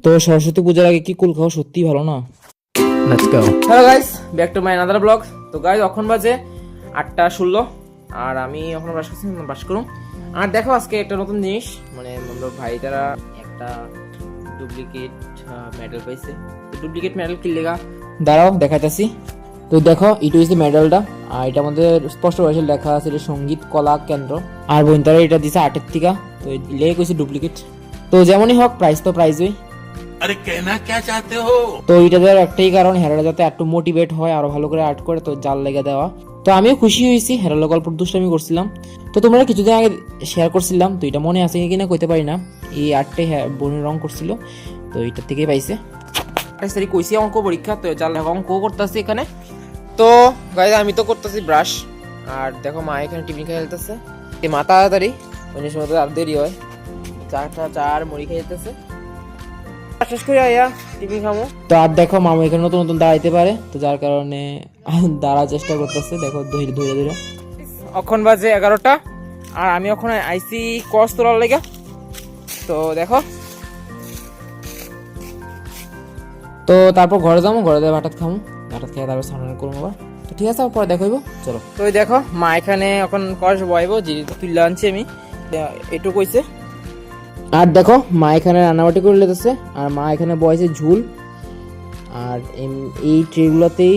তো সরস্বতী পূজার আগে কি কুল খাওয়া সত্যি ভালো না? Let's go. Hello guys, back to my another blog. তো গাইস, এখন বাজে 8:16 আর আমি এখন বাস করুম। আর দেখো আজকে একটা নতুন জিনিস, মানে আমার ভাই তারা একটা ডুপ্লিকেট মেডেল পাইছে। তো ডুপ্লিকেট মেডেল কি লেগা দাঁড়াও দেখাইতেছি। তো দেখো এটা হচ্ছে মেডেলটা, আর এটা আমাদের স্পষ্ট ভাষায় লেখা আছে এটা সঙ্গীত কলা কেন্দ্র। আর বোন তারা এটা দিছে 8 থেকে। তো লেগে কইছে ডুপ্লিকেট। তো যেমনই হোক প্রাইস তো প্রাইজই। अरे कहना क्या चाहते हो? তো এটাদের একটাই কারণ হেরারা যাতে একটু মোটিভেট হয়, আরো ভালো করে আর্ট করে, তো জাল লেগে দেওয়া। তো আমিও খুশি হয়েছি, হেরালো গল্প দুষ্টামি করছিলাম। তো তোমরা কিছুদিন আগে শেয়ার করছিলাম, তো এটা মনে আছে কিনা কইতে পারি না। এই আর্টটাই বোনের রং করছিল, তো এইটার থেকেই পাইছে। 28 তারিখ কইছি অঙ্ক পরীক্ষা, তো জাল অঙ্ক করতেছি এখানে। তো গাইজ আমি তো করতেছি ব্রাশ, আর দেখো মা এখানে টিফিন খেয়ে ফেলতেছে। মা তাড়াতাড়ি অন্য সময় তো আর দেরি হয়, চার মুড়ি খেয়ে যেতেছে। শেষ করে আয়া টিফিন খামো। তো আর দেখো মামু এখানে নতুন নতুন দাঁড়াইতে পারে, তো যার কারণে দাঁড়ার চেষ্টা করতেছে। দেখো ধীরে ধীরে ধীরে এখন বাজে 11টা, আর আমি এখন আইসি কস তোলার লেগে। তো দেখো, তো তারপর ঘরে যাবো, ঘরে যাবো ভাত খামো, ভাত খেয়ে তারপর স্নান করবো আবার। তো ঠিক আছে, পরে দেখাইবো, চলো। তো দেখো মা এখানে এখন কস বয়াইবো, জিনিস তুলে আনছি আমি, এটুকু কইছে। আর দেখো মা এখানে রান্নাবাটি করে লেতেছে, আর মা এখানে বয়েছে ঝুল। আর এই ট্রেগুলোতেই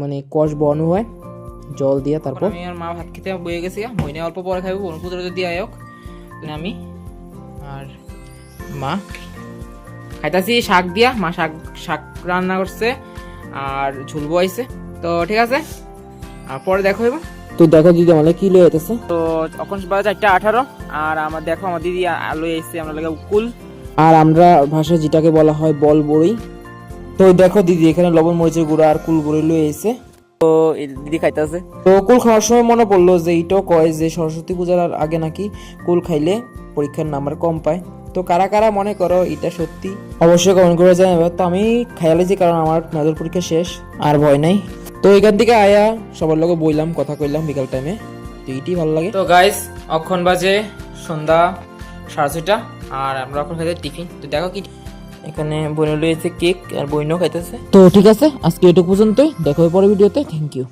মানে কষ বসানো হয় জল দিয়ে। তারপর আমি আর মা ভাত খেতে বয়ে গেছি, বইনে অল্প পরে খাইবো, বনপুত্র দিয়ে আয়োক আমি আর মা খাইতাছি শাক দিয়া। মা শাক রান্না করছে আর ঝুল বয়াইছে। তো ঠিক আছে, আর পরে দেখো এবার। তো দেখো দিদি আমাদের কি লয়ে যেতেছে। তো এখন বাজে 4:18, আর আমার দেখো আমার দিদি আলু এসছে আমরা লাগে উকুল, আর আমরা ভাষা যেটাকে বলা হয় বল বড়ি। তো দেখো দিদি এখানে লবণ মরিচের গুঁড়া আর কুল বড়ি লয়ে এসে, তো দিদি খাইতেছে। তো কুল খাওয়ার সময় মনে পড়লো যে এইটাও কয় যে সরস্বতী পূজার আগে নাকি কুল খাইলে পরীক্ষার নাম্বার কম পায়। তো কারা কারা মনে করো এটা সত্যি অবশ্যই কমেন্ট করে জানাবে। তো আমি খাইয়ালেছি কারণ আমার মেজর পরীক্ষা শেষ, আর ভয় নাই। তো এখান থেকে আয়া সবার লগে বইলাম, কথা কইলাম বিকাল টাইমে, তো এইটাই ভালো লাগে। তো গাইস এখন বাজে সন্ধ্যা 6:30, আর আমরা এখন খাইতে টিফিন। তো দেখো কি এখানে বইনে লইছে কেক, আর বইনও খাইতেছে। তো ঠিক আছে, আজকে এটুকু পর্যন্তই, দেখো পরে ভিডিওতে। Thank you.